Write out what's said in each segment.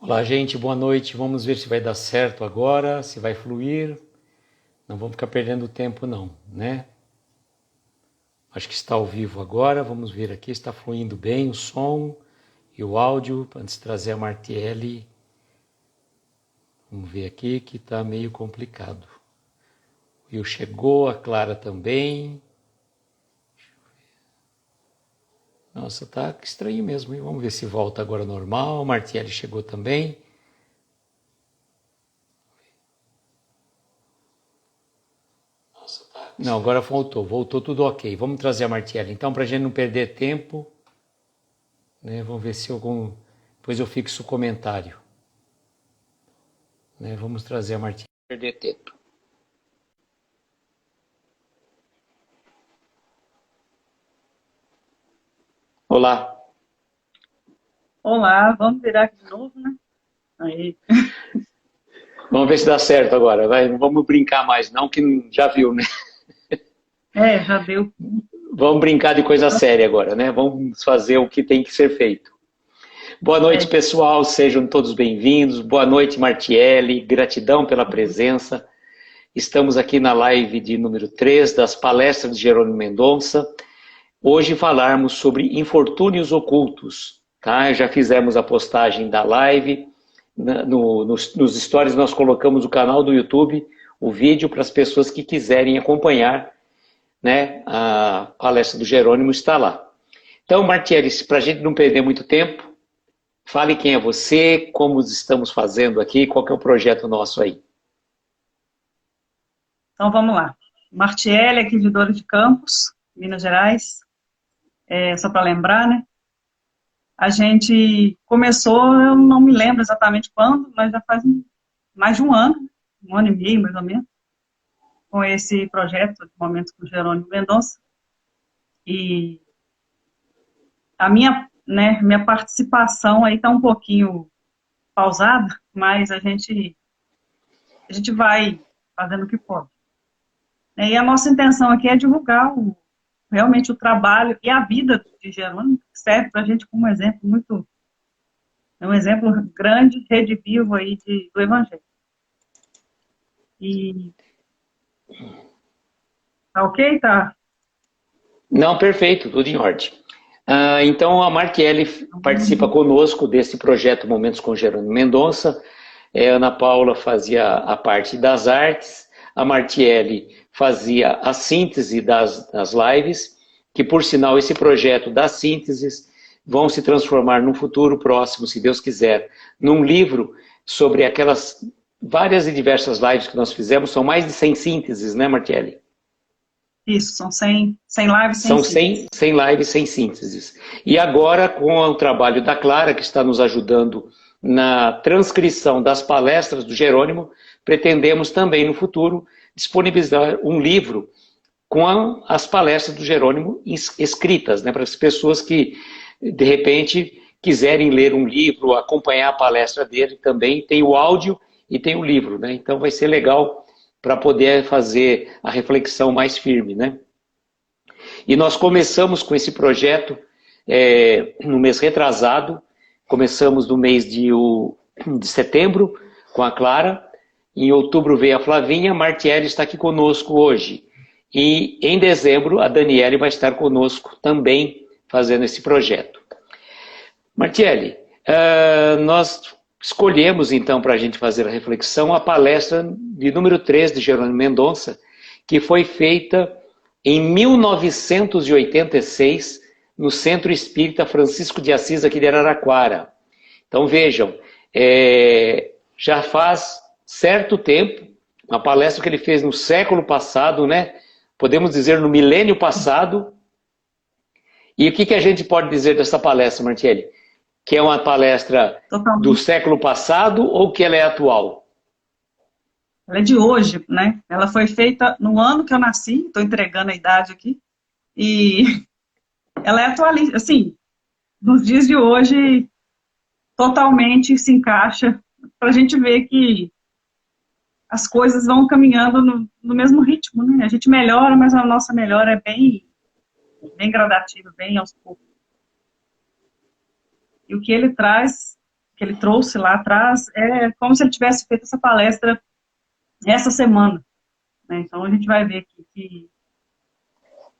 Olá, gente, boa noite. Vamos ver se vai dar certo agora, se vai fluir. Não vamos ficar perdendo tempo, não, né? Acho que está ao vivo agora. Vamos ver aqui, está fluindo bem o som e o áudio. Antes de trazer a Martiele, vamos ver aqui que está meio complicado. O Will chegou, a Clara também. Nossa, tá estranho mesmo, hein? Vamos ver se volta agora normal. A Martiele chegou também. Não, agora voltou tudo ok. Vamos trazer a Martiele então, para a gente não perder tempo, né? Vamos ver se algum. Depois eu fixo o comentário, né? Vamos trazer a Martiele. Perder tempo. Olá. Olá, vamos virar aqui de novo, né? Aí. Vamos ver se dá certo agora. Vai, não vamos brincar mais, não, que já viu, né? Já deu. Vamos brincar de coisa séria agora, né? Vamos fazer o que tem que ser feito. Boa noite, É. pessoal. Sejam todos bem-vindos. Boa noite, Martiele. Gratidão pela presença. Estamos aqui na live de número 3 das palestras de Jerônimo Mendonça. Hoje falarmos sobre infortúnios ocultos. Tá? Já fizemos a postagem da live. Nos stories nós colocamos o canal do YouTube, o vídeo para as pessoas que quiserem acompanhar, né? A palestra do Jerônimo está lá. Então, Martiele, para a gente não perder muito tempo, fale quem é você, como estamos fazendo aqui, qual que é o projeto nosso aí. Então vamos lá. Martiele, aqui de Dores de Campos, Minas Gerais. Só para lembrar, né? A gente começou, eu não me lembro exatamente quando, mas já faz mais de um ano e meio, mais ou menos, com esse projeto de Momentos com Jerônimo Mendonça. E a minha participação aí está um pouquinho pausada, mas a gente vai fazendo o que pode. E a nossa intenção aqui é divulgar realmente o trabalho e a vida de Jerônimo, que serve para a gente como exemplo um exemplo grande, rede viva aí do Evangelho. E tá ok? Tá? Não, perfeito, tudo em ordem. Então a Martiele participa conosco desse projeto Momentos com Jerônimo Mendonça. A Ana Paula fazia a parte das artes, a Martiele fazia a síntese das lives, que por sinal esse projeto das sínteses vão se transformar num futuro próximo, se Deus quiser, num livro sobre aquelas várias e diversas lives que nós fizemos. São mais de 100 sínteses, né, Martiele? Isso, são 100 lives, 100 São sínteses. 100 lives, 100 sínteses. E agora, com o trabalho da Clara, que está nos ajudando na transcrição das palestras do Jerônimo, pretendemos também, no futuro, disponibilizar um livro com as palestras do Jerônimo escritas, né, para as pessoas que, de repente, quiserem ler um livro, acompanhar a palestra dele também. Tem o áudio e tem o livro, né? Então vai ser legal para poder fazer a reflexão mais firme, né? E nós começamos com esse projeto no mês retrasado, começamos no mês de setembro com a Clara, em outubro veio a Flavinha, a Martiele está aqui conosco hoje. E em dezembro a Daniele vai estar conosco também fazendo esse projeto. Martiele, nós escolhemos então para a gente fazer a reflexão a palestra de número 3 de Jerônimo Mendonça, que foi feita em 1986, no Centro Espírita Francisco de Assis, aqui de Araraquara. Então vejam, já faz certo tempo, uma palestra que ele fez no século passado, né? Podemos dizer no milênio passado. E o que a gente pode dizer dessa palestra, Martiele? Que é uma palestra do século passado ou que ela é atual? Ela é de hoje, né? Ela foi feita no ano que eu nasci, estou entregando a idade aqui, e ela é atualista, assim, nos dias de hoje, totalmente se encaixa, para a gente ver que as coisas vão caminhando no mesmo ritmo, né? A gente melhora, mas a nossa melhora é bem gradativa, bem aos poucos. E o que ele traz que ele trouxe lá atrás, é como se ele tivesse feito essa palestra essa semana, né? Então a gente vai ver aqui que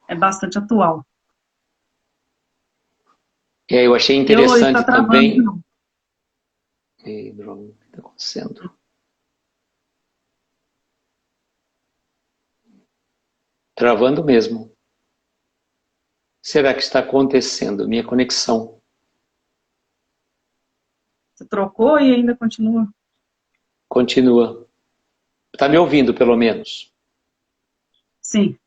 é bastante atual. Eu achei Está interessante travando de também. novo. Ei, droga, o que está acontecendo? Travando mesmo. Será que está acontecendo? Minha conexão. Você trocou e ainda continua? Continua. Está me ouvindo, pelo menos? Sim.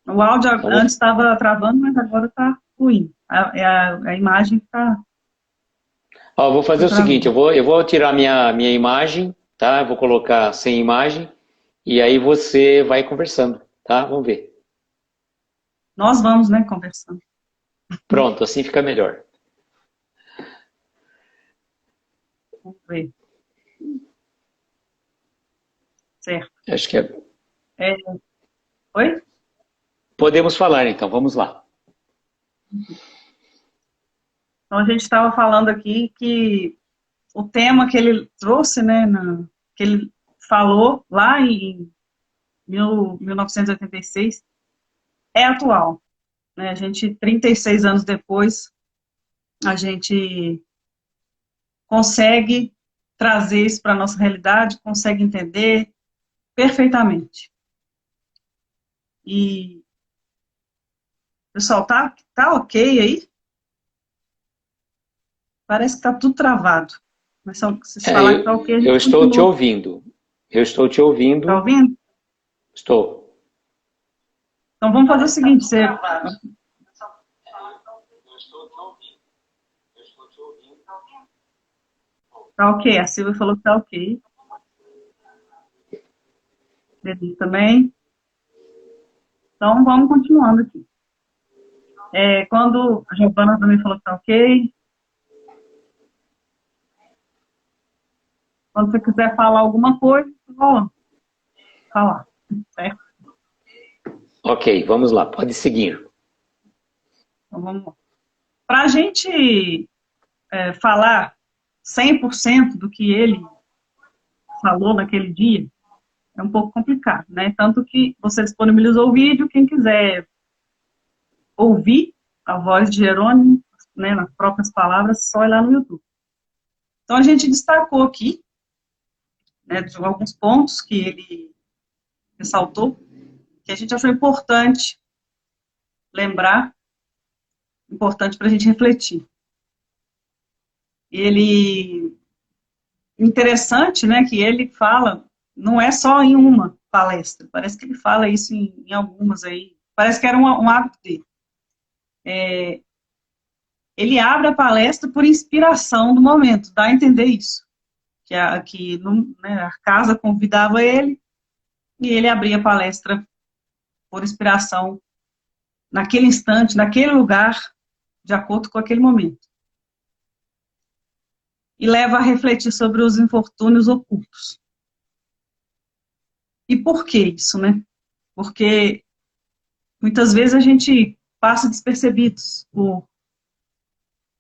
O áudio Então, antes estava travando, mas agora está fluindo. A imagem está vou fazer o seguinte, travando. eu vou tirar minha imagem, tá? Eu vou colocar sem imagem, e aí você vai conversando, tá? Vamos ver. Nós vamos, né, conversando. Pronto, assim fica melhor. Vamos ver. Certo. Acho que é... Oi? Podemos falar, então, vamos lá. Então, a gente estava falando aqui que o tema que ele trouxe, né, que ele falou lá em 1986, é atual. Né? A gente, 36 anos depois, a gente consegue trazer isso para a nossa realidade, consegue entender perfeitamente. E, pessoal, tá ok aí? Parece que tá tudo travado. Mas se vocês falarem que tá ok, a Eu gente estou te continua. ouvindo. Eu estou te Tá ouvindo. ouvindo? Estou. Então vamos fazer o seguinte, você... Tá ok, a Silvia falou que tá ok. Denis também. Então vamos continuando aqui. Quando a Giovana também falou que tá ok. Quando você quiser falar alguma coisa, eu vou falar. Certo? Ok, vamos lá, pode seguir. Então vamos lá. Para a gente falar 100% do que ele falou naquele dia, é um pouco complicado, né? Tanto que você disponibilizou o vídeo, quem quiser ouvir a voz de Jerônimo, né, nas próprias palavras, só ir lá no YouTube. Então a gente destacou aqui, né, de alguns pontos que ele ressaltou, que a gente achou importante lembrar, importante para a gente refletir. Ele, interessante, né, que ele fala, não é só em uma palestra, parece que ele fala isso em algumas aí, parece que era um hábito dele. Ele abre a palestra por inspiração do momento, dá a entender isso. Né, a casa convidava ele e ele abria a palestra por inspiração naquele instante, naquele lugar, de acordo com aquele momento. E leva a refletir sobre os infortúnios ocultos. E por que isso, né? Porque muitas vezes a gente passa despercebidos por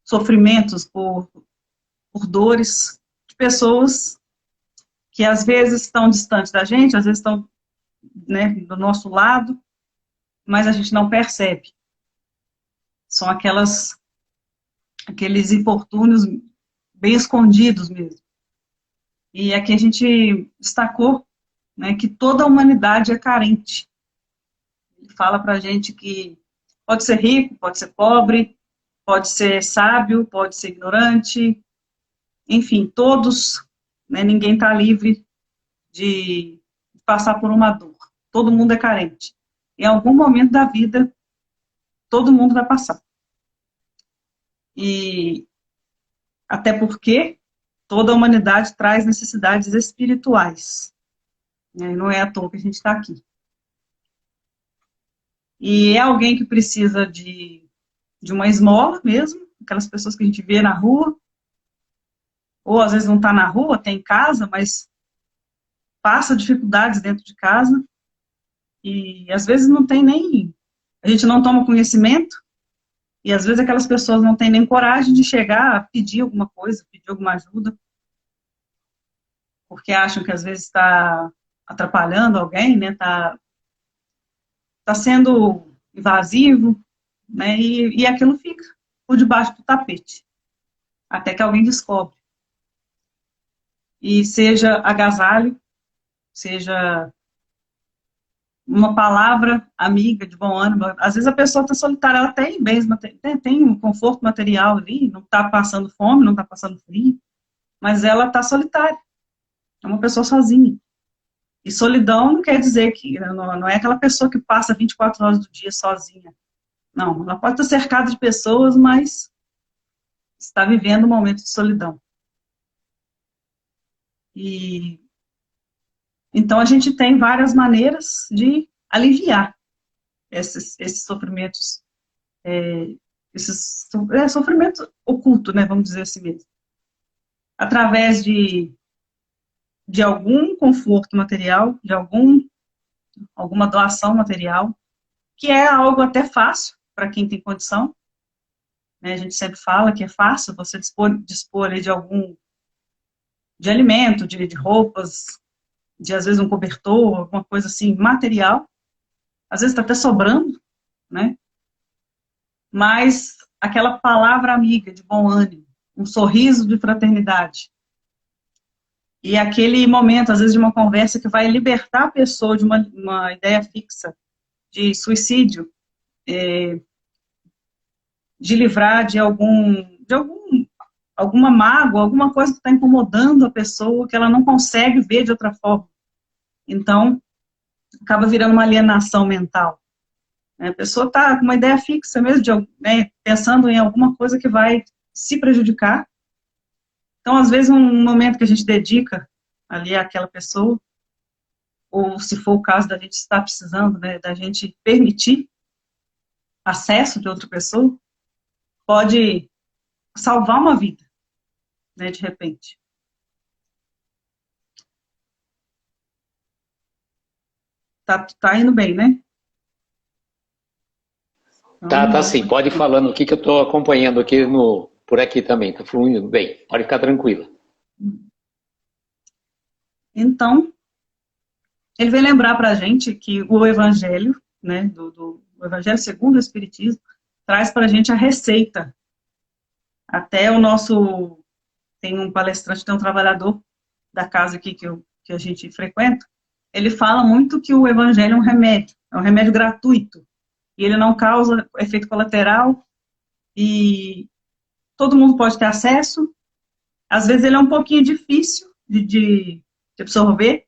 sofrimentos, por dores de pessoas que às vezes estão distantes da gente, às vezes estão, né, do nosso lado, mas a gente não percebe. São aqueles infortúnios bem escondidos mesmo. E aqui a gente destacou, né, que toda a humanidade é carente. Ele fala para a gente que pode ser rico, pode ser pobre, pode ser sábio, pode ser ignorante, enfim, todos, né, ninguém está livre de passar por uma dor. Todo mundo é carente. Em algum momento da vida, todo mundo vai passar. E até porque toda a humanidade traz necessidades espirituais. Né? Não é à toa que a gente está aqui. E é alguém que precisa de uma esmola mesmo, aquelas pessoas que a gente vê na rua, ou às vezes não está na rua, tem em casa, mas passa dificuldades dentro de casa, e às vezes não tem nem... A gente não toma conhecimento, E às vezes aquelas pessoas não têm nem coragem de chegar a pedir alguma coisa, pedir alguma ajuda, porque acham que às vezes está atrapalhando alguém, né? Tá sendo invasivo, né? E aquilo fica por debaixo do tapete, até que alguém descobre. E seja agasalho, seja uma palavra amiga, de bom ânimo. Às vezes a pessoa está solitária, ela tem bens, tem um conforto material ali, não está passando fome, não está passando frio, mas ela está solitária, é uma pessoa sozinha. E solidão não quer dizer que não é aquela pessoa que passa 24 horas do dia sozinha. Não, ela pode estar cercada de pessoas, mas está vivendo um momento de solidão. E então a gente tem várias maneiras de aliviar esses sofrimentos, sofrimento oculto, né, vamos dizer assim mesmo. Através de algum conforto material, de alguma doação material, que é algo até fácil para quem tem condição, né? A gente sempre fala que é fácil você dispor ali de alimento, de roupas, de às vezes um cobertor, alguma coisa assim, material, às vezes está até sobrando, né? Mas aquela palavra amiga, de bom ânimo, um sorriso de fraternidade, e aquele momento, às vezes, de uma conversa que vai libertar a pessoa de uma ideia fixa de suicídio, de livrar de alguma mágoa, alguma coisa que está incomodando a pessoa, que ela não consegue ver de outra forma. Então, acaba virando uma alienação mental. A pessoa está com uma ideia fixa mesmo, pensando em alguma coisa que vai se prejudicar. Então, às vezes, um momento que a gente dedica ali àquela pessoa, ou se for o caso da gente estar precisando, né, da gente permitir acesso de outra pessoa, pode salvar uma vida, né, de repente. Tá indo bem, né? Então, Tá sim. Pode ir falando o que eu estou acompanhando aqui por aqui também. Está fluindo bem. Pode ficar tranquila. Então, ele vem lembrar para a gente que o Evangelho, né, o Evangelho segundo o Espiritismo, traz para a gente a receita. Até tem um palestrante, tem um trabalhador da casa aqui que a gente frequenta, ele fala muito que o Evangelho é um remédio gratuito, e ele não causa efeito colateral, e todo mundo pode ter acesso. Às vezes ele é um pouquinho difícil de absorver,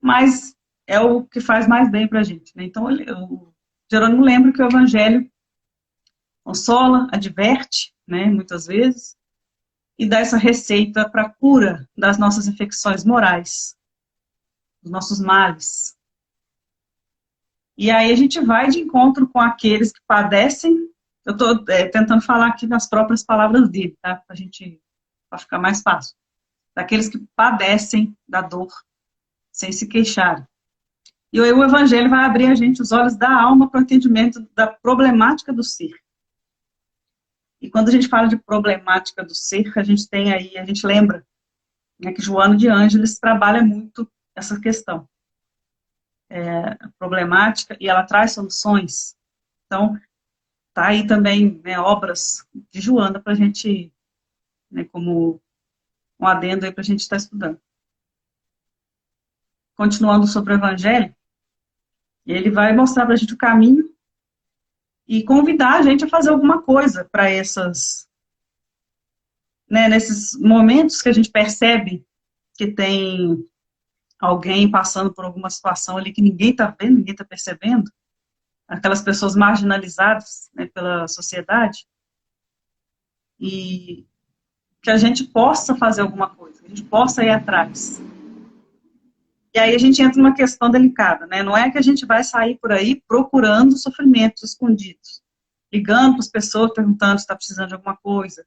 mas é o que faz mais bem para a gente, né? Então, o Jerônimo lembra que o Evangelho consola, adverte, né, muitas vezes, e dá essa receita para a cura das nossas infecções morais, dos nossos males. E aí a gente vai de encontro com aqueles que padecem. Eu estou tentando falar aqui nas próprias palavras dele, tá? Para ficar mais fácil. Daqueles que padecem da dor sem se queixarem. E o Evangelho vai abrir a gente os olhos da alma para o entendimento da problemática do ser. E quando a gente fala de problemática do ser, a gente lembra, né, que Joana de Ângeles trabalha muito essa questão. Problemática, e ela traz soluções. Então, tá aí também, né, obras de Joana para a gente, né, como um adendo aí para a gente estar estudando. Continuando sobre o Evangelho, ele vai mostrar para a gente o caminho e convidar a gente a fazer alguma coisa para nesses momentos que a gente percebe que tem alguém passando por alguma situação ali que ninguém está vendo, ninguém está percebendo, aquelas pessoas marginalizadas, né, pela sociedade, e que a gente possa fazer alguma coisa, que a gente possa ir atrás. E aí a gente entra numa questão delicada, né? Não é que a gente vai sair por aí procurando sofrimentos escondidos, ligando para as pessoas, perguntando se está precisando de alguma coisa.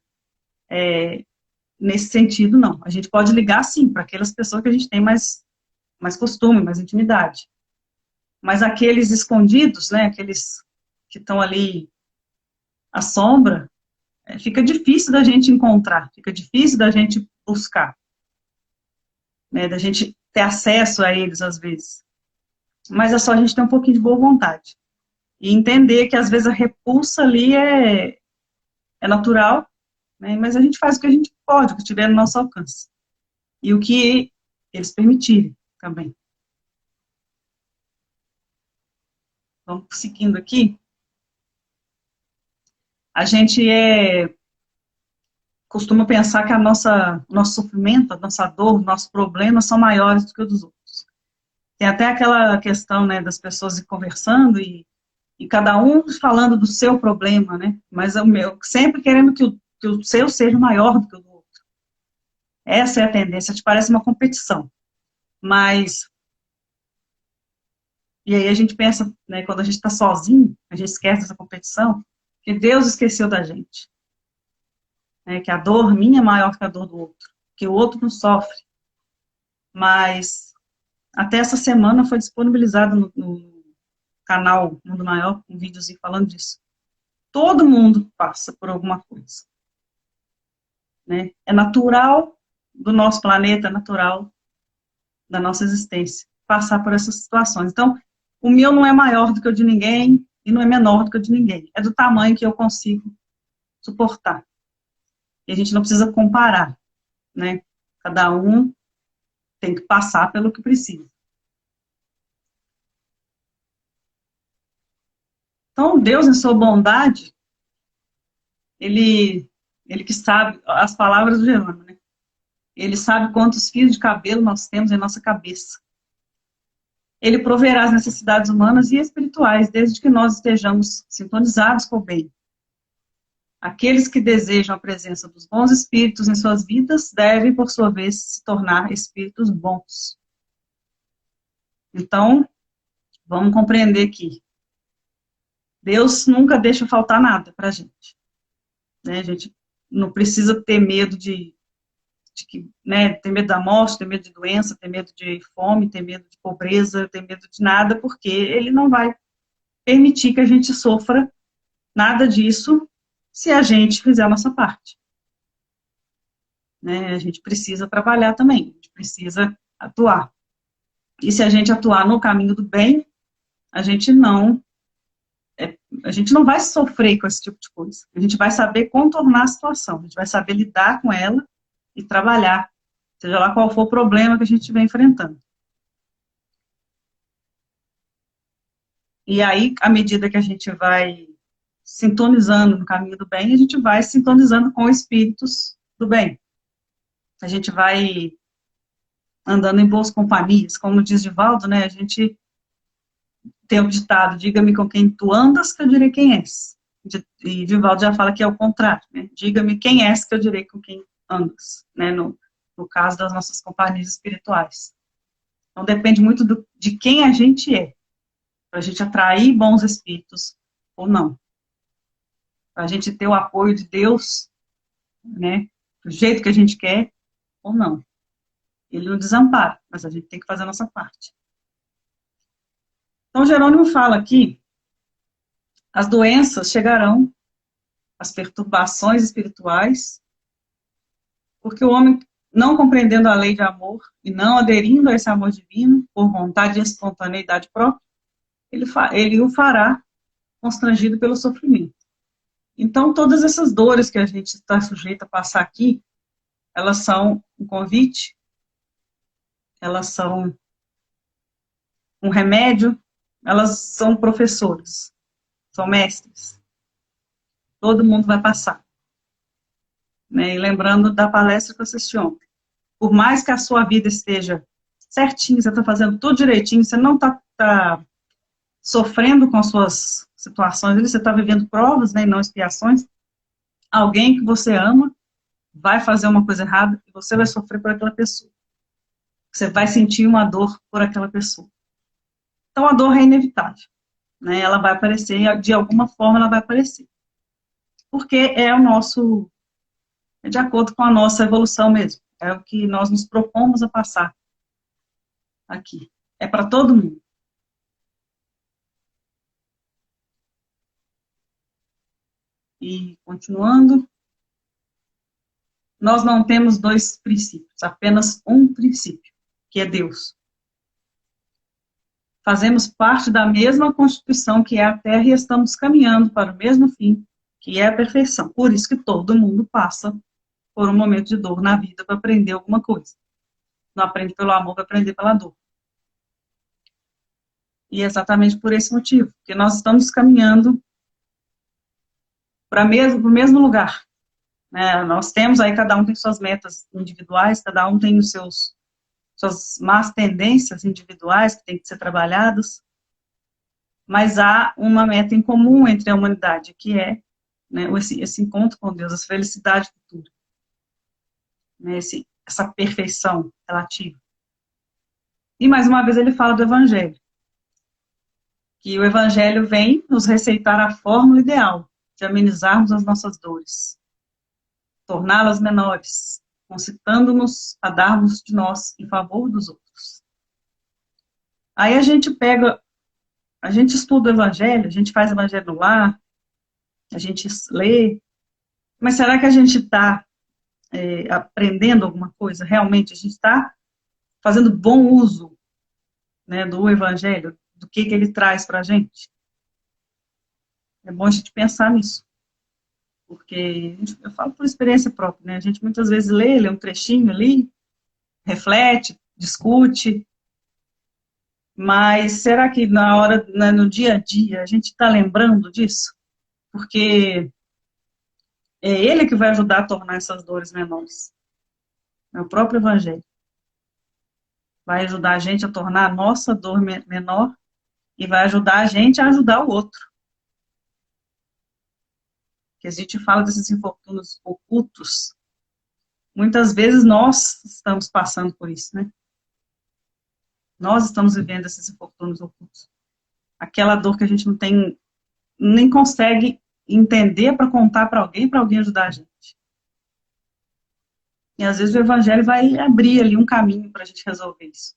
Nesse sentido, não. A gente pode ligar, sim, para aquelas pessoas que a gente tem mais costume, mais intimidade. Mas aqueles escondidos, né, aqueles que estão ali a sombra, fica difícil da gente encontrar, fica difícil da gente buscar, né, da gente ter acesso a eles às vezes. Mas é só a gente ter um pouquinho de boa vontade. E entender que às vezes a repulsa ali é natural, né, mas a gente faz o que a gente pode, o que tiver no nosso alcance. E o que eles permitirem também. Vamos seguindo aqui. A gente costuma pensar que nosso sofrimento, a nossa dor, nossos problemas são maiores do que os dos outros. Tem até aquela questão, né, das pessoas conversando e cada um falando do seu problema, né? Mas o meu, sempre querendo que o seu seja maior do que o do outro. Essa é a tendência, te parece uma competição. Mas, e aí a gente pensa, né, quando a gente está sozinho, a gente esquece dessa competição, que Deus esqueceu da gente. Né, que a dor minha é maior que a dor do outro, que o outro não sofre. Mas, até essa semana foi disponibilizado no canal Mundo Maior, um videozinho falando disso. Todo mundo passa por alguma coisa. Né? É natural do nosso planeta, é natural da nossa existência, passar por essas situações. Então, o meu não é maior do que o de ninguém e não é menor do que o de ninguém. É do tamanho que eu consigo suportar. E a gente não precisa comparar, né? Cada um tem que passar pelo que precisa. Então, Deus, em sua bondade, ele que sabe, as palavras do Jerônimo, né? Ele sabe quantos fios de cabelo nós temos em nossa cabeça. Ele proverá as necessidades humanas e espirituais, desde que nós estejamos sintonizados com o bem. Aqueles que desejam a presença dos bons espíritos em suas vidas devem, por sua vez, se tornar espíritos bons. Então, vamos compreender que Deus nunca deixa faltar nada para a gente. Né? A gente não precisa ter medo ter medo da morte, ter medo de doença, ter medo de fome, ter medo de pobreza, ter medo de nada, porque Ele não vai permitir que a gente sofra nada disso se a gente fizer a nossa parte. Né? A gente precisa trabalhar também, a gente precisa atuar. E se a gente atuar no caminho do bem, a gente não vai sofrer com esse tipo de coisa. A gente vai saber contornar a situação, a gente vai saber lidar com ela e trabalhar, seja lá qual for o problema que a gente estiver enfrentando. E aí, à medida que a gente vai sintonizando no caminho do bem, a gente vai sintonizando com espíritos do bem. A gente vai andando em boas companhias, como diz Divaldo, né? A gente tem o ditado, diga-me com quem tu andas, que eu direi quem és. E Divaldo já fala que é o contrário, né? Diga-me quem és, que eu direi com quem andas, né? No caso das nossas companhias espirituais. Então depende muito de quem a gente é, para a gente atrair bons espíritos ou não. Para a gente ter o apoio de Deus, né? Do jeito que a gente quer ou não. Ele não desampara, mas a gente tem que fazer a nossa parte. Então, Jerônimo fala aqui, as doenças chegarão, as perturbações espirituais, porque o homem, não compreendendo a lei de amor e não aderindo a esse amor divino, por vontade e espontaneidade própria, ele o fará constrangido pelo sofrimento. Então, todas essas dores que a gente está sujeito a passar aqui, elas são um convite, elas são um remédio, elas são professores, são mestres. Todo mundo vai passar. Né? E lembrando da palestra que eu assisti ontem. Por mais que a sua vida esteja certinha, você está fazendo tudo direitinho, você não está sofrendo com as suas situações, você está vivendo provas, né, e não expiações, alguém que você ama vai fazer uma coisa errada e você vai sofrer por aquela pessoa. Você vai sentir uma dor por aquela pessoa. Então, a dor é inevitável. Né? Ela vai aparecer, de alguma forma ela vai aparecer. Porque é de acordo com a nossa evolução mesmo. É o que nós nos propomos a passar aqui. É para todo mundo. E continuando, nós não temos dois princípios, apenas um princípio, que é Deus. Fazemos parte da mesma constituição que é a Terra e estamos caminhando para o mesmo fim, que é a perfeição. Por isso que todo mundo passa por um momento de dor na vida para aprender alguma coisa. Não aprende pelo amor, vai aprender pela dor. E é exatamente por esse motivo, que nós estamos caminhando para o mesmo lugar. Né? Nós temos aí, cada um tem suas metas individuais, cada um tem suas más tendências individuais que têm que ser trabalhadas, mas há uma meta em comum entre a humanidade, que é, né, esse encontro com Deus, essa felicidade futura, né, essa perfeição relativa. E mais uma vez ele fala do Evangelho, que o Evangelho vem nos receitar a fórmula ideal de amenizarmos as nossas dores, torná-las menores, concitando-nos a darmos de nós em favor dos outros. Aí a gente estuda o Evangelho, a gente faz o Evangelho no lar, a gente lê, mas será que a gente está aprendendo alguma coisa? Realmente a gente está fazendo bom uso, né, do Evangelho, do que ele traz para a gente? É bom a gente pensar nisso. Porque, eu falo por experiência própria, né? A gente muitas vezes lê um trechinho ali, reflete, discute, mas será que na hora, no dia a dia, a gente está lembrando disso? Porque é ele que vai ajudar a tornar essas dores menores. É o próprio Evangelho. Vai ajudar a gente a tornar a nossa dor menor e vai ajudar a gente a ajudar o outro. Que a gente fala desses infortúnios ocultos, muitas vezes nós estamos passando por isso, né? Nós estamos vivendo esses infortúnios ocultos. Aquela dor que a gente não tem, nem consegue entender para contar para alguém ajudar a gente. E às vezes o Evangelho vai abrir ali um caminho para a gente resolver isso.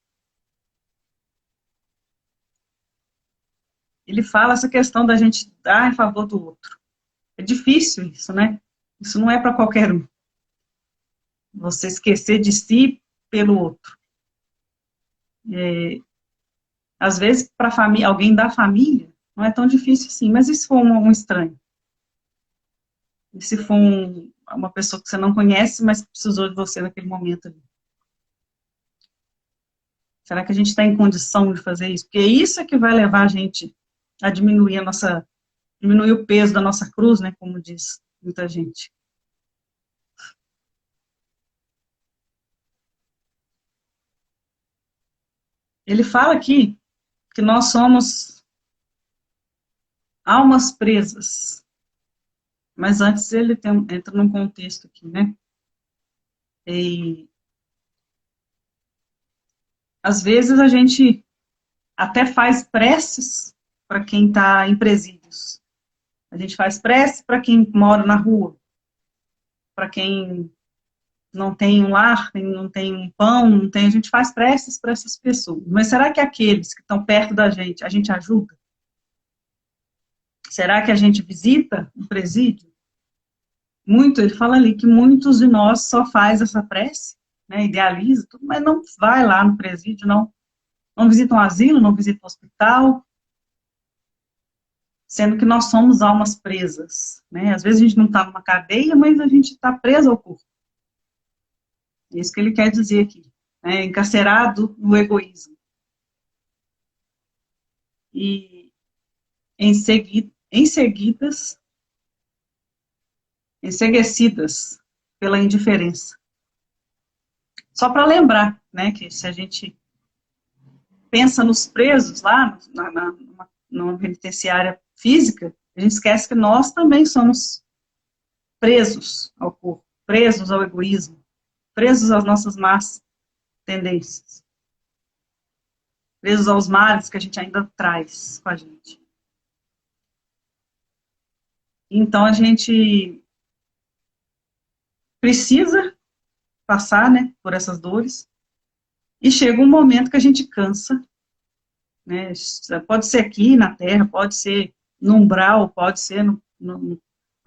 Ele fala essa questão da gente dar em favor do outro. É difícil isso, né? Isso não é para qualquer um. Você esquecer de si pelo outro. Às vezes, para alguém da família, não é tão difícil assim. Mas e se for um estranho? E se for uma pessoa que você não conhece, mas precisou de você naquele momento ali? Será que a gente está em condição de fazer isso? Porque isso é que vai levar a gente a diminuir diminuir o peso da nossa cruz, né, como diz muita gente. Ele fala aqui que nós somos almas presas. Mas antes ele entra num contexto aqui, né? E às vezes a gente até faz preces para quem está em presídios. A gente faz prece para quem mora na rua, para quem não tem um lar, não tem um pão, a gente faz preces para essas pessoas. Mas será que aqueles que estão perto da gente, a gente ajuda? Será que a gente visita um presídio? Ele fala ali que muitos de nós só faz essa prece, né, idealiza tudo, mas não vai lá no presídio, não visita um asilo, não visita um hospital, sendo que nós somos almas presas, né? Às vezes a gente não está numa cadeia, mas a gente está preso ao corpo. É isso que ele quer dizer aqui, né? Encarcerado no egoísmo. E enseguecidas pela indiferença. Só para lembrar, né, que se a gente pensa nos presos lá, numa penitenciária física, a gente esquece que nós também somos presos ao corpo, presos ao egoísmo, presos às nossas más tendências, presos aos males que a gente ainda traz com a gente. Então a gente precisa passar, né, por essas dores, e chega um momento que a gente cansa, né, pode ser aqui na Terra, pode ser no umbral, pode ser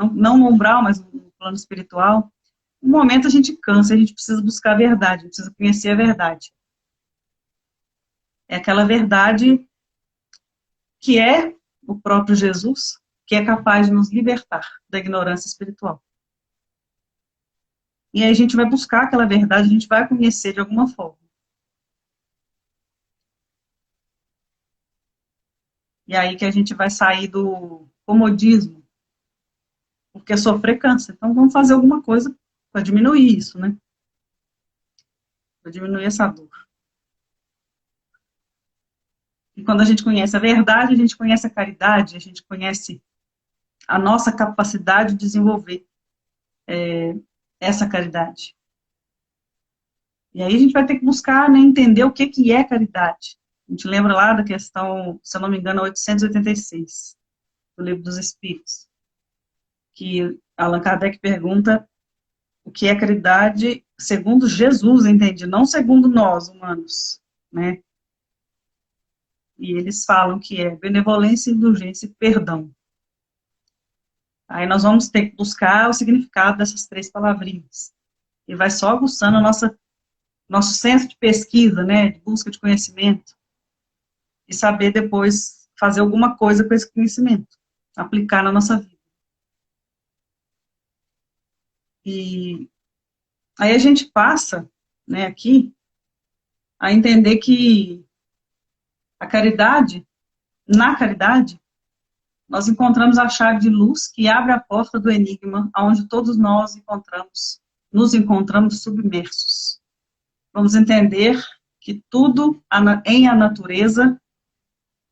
não no umbral, mas no plano espiritual, um momento a gente cansa, a gente precisa buscar a verdade, a gente precisa conhecer a verdade. É aquela verdade que é o próprio Jesus, que é capaz de nos libertar da ignorância espiritual. E aí a gente vai buscar aquela verdade, a gente vai conhecer de alguma forma. E aí que a gente vai sair do comodismo, porque sofrer cansa. Então vamos fazer alguma coisa para diminuir isso, né? Para diminuir essa dor. E quando a gente conhece a verdade, a gente conhece a caridade, a gente conhece a nossa capacidade de desenvolver essa caridade. E aí a gente vai ter que buscar, né, entender o que é caridade. A gente lembra lá da questão, se eu não me engano, 886, do Livro dos Espíritos, que Allan Kardec pergunta o que é caridade segundo Jesus, entende? Não segundo nós, humanos, né? E eles falam que é benevolência, indulgência e perdão. Aí nós vamos ter que buscar o significado dessas 3 palavrinhas. E vai só aguçando nosso senso de pesquisa, né, de busca de conhecimento, e saber depois fazer alguma coisa com esse conhecimento, aplicar na nossa vida. E aí a gente passa, né, aqui, a entender que a caridade, na caridade, nós encontramos a chave de luz que abre a porta do enigma, onde todos nós nos encontramos submersos. Vamos entender que tudo em a natureza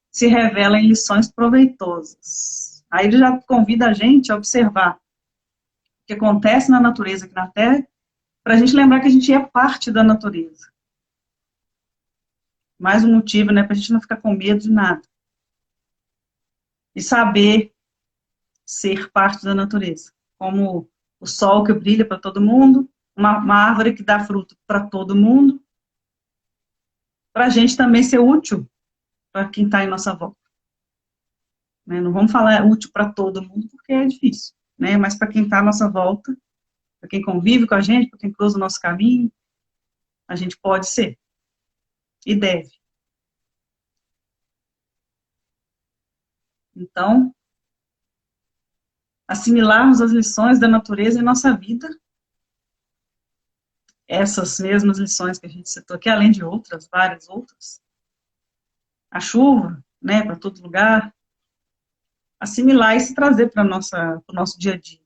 se revela em lições proveitosas. Aí ele já convida a gente a observar o que acontece na natureza aqui na Terra, para a gente lembrar que a gente é parte da natureza. Mais um motivo, né, para a gente não ficar com medo de nada. E saber ser parte da natureza. Como o sol que brilha para todo mundo, uma árvore que dá fruto para todo mundo, para a gente também ser útil para quem está em nossa volta. Né? Não vamos falar útil para todo mundo, porque é difícil, né? Mas para quem está à nossa volta, para quem convive com a gente, para quem cruza o nosso caminho, a gente pode ser. E deve. Então, assimilarmos as lições da natureza em nossa vida, essas mesmas lições que a gente citou aqui, além de outras, várias outras, a chuva, né, para todo lugar, assimilar e se trazer para o nosso dia a dia.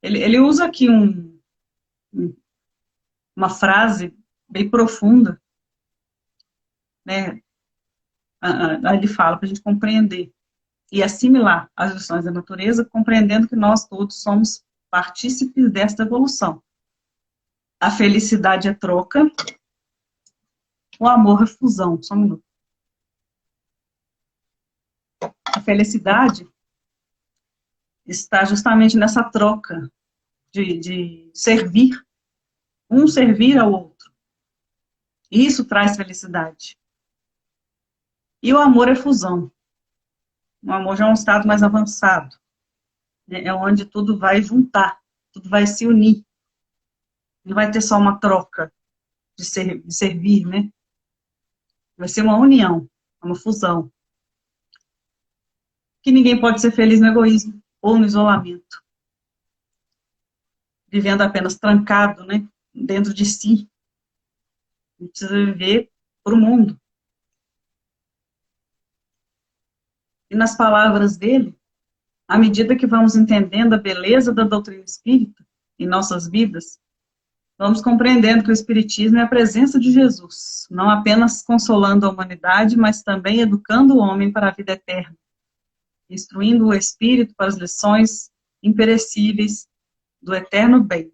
Ele usa aqui uma frase bem profunda, né? Ele fala para a gente compreender e assimilar as lições da natureza, compreendendo que nós todos somos partícipes desta evolução. A felicidade é troca, o amor é fusão. Só um minuto. A felicidade está justamente nessa troca de servir, um servir ao outro. Isso traz felicidade. E o amor é fusão. O amor já é um estado mais avançado. É onde tudo vai juntar, tudo vai se unir. Não vai ter só uma troca de servir, né? Vai ser uma união, uma fusão. Que ninguém pode ser feliz no egoísmo ou no isolamento. Vivendo apenas trancado, né? Dentro de si. A gente precisa viver para o mundo. E nas palavras dele, à medida que vamos entendendo a beleza da doutrina espírita em nossas vidas, vamos compreendendo que o Espiritismo é a presença de Jesus, não apenas consolando a humanidade, mas também educando o homem para a vida eterna, instruindo o espírito para as lições imperecíveis do eterno bem.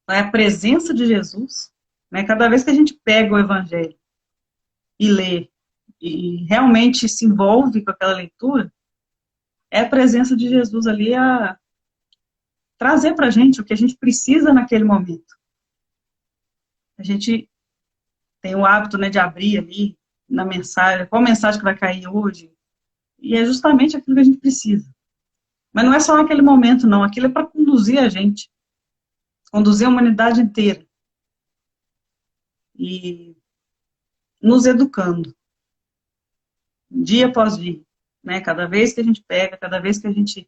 É a presença de Jesus, né? Cada vez que a gente pega o Evangelho e lê, e realmente se envolve com aquela leitura, é a presença de Jesus ali a trazer para a gente o que a gente precisa naquele momento. A gente tem o hábito, né, de abrir ali na mensagem, qual mensagem que vai cair hoje, E é justamente aquilo que a gente precisa. Mas não é só naquele momento, não. Aquilo é para conduzir a gente. Conduzir a humanidade inteira. E nos educando. Dia após dia. Né? Cada vez que a gente pega, cada vez que a gente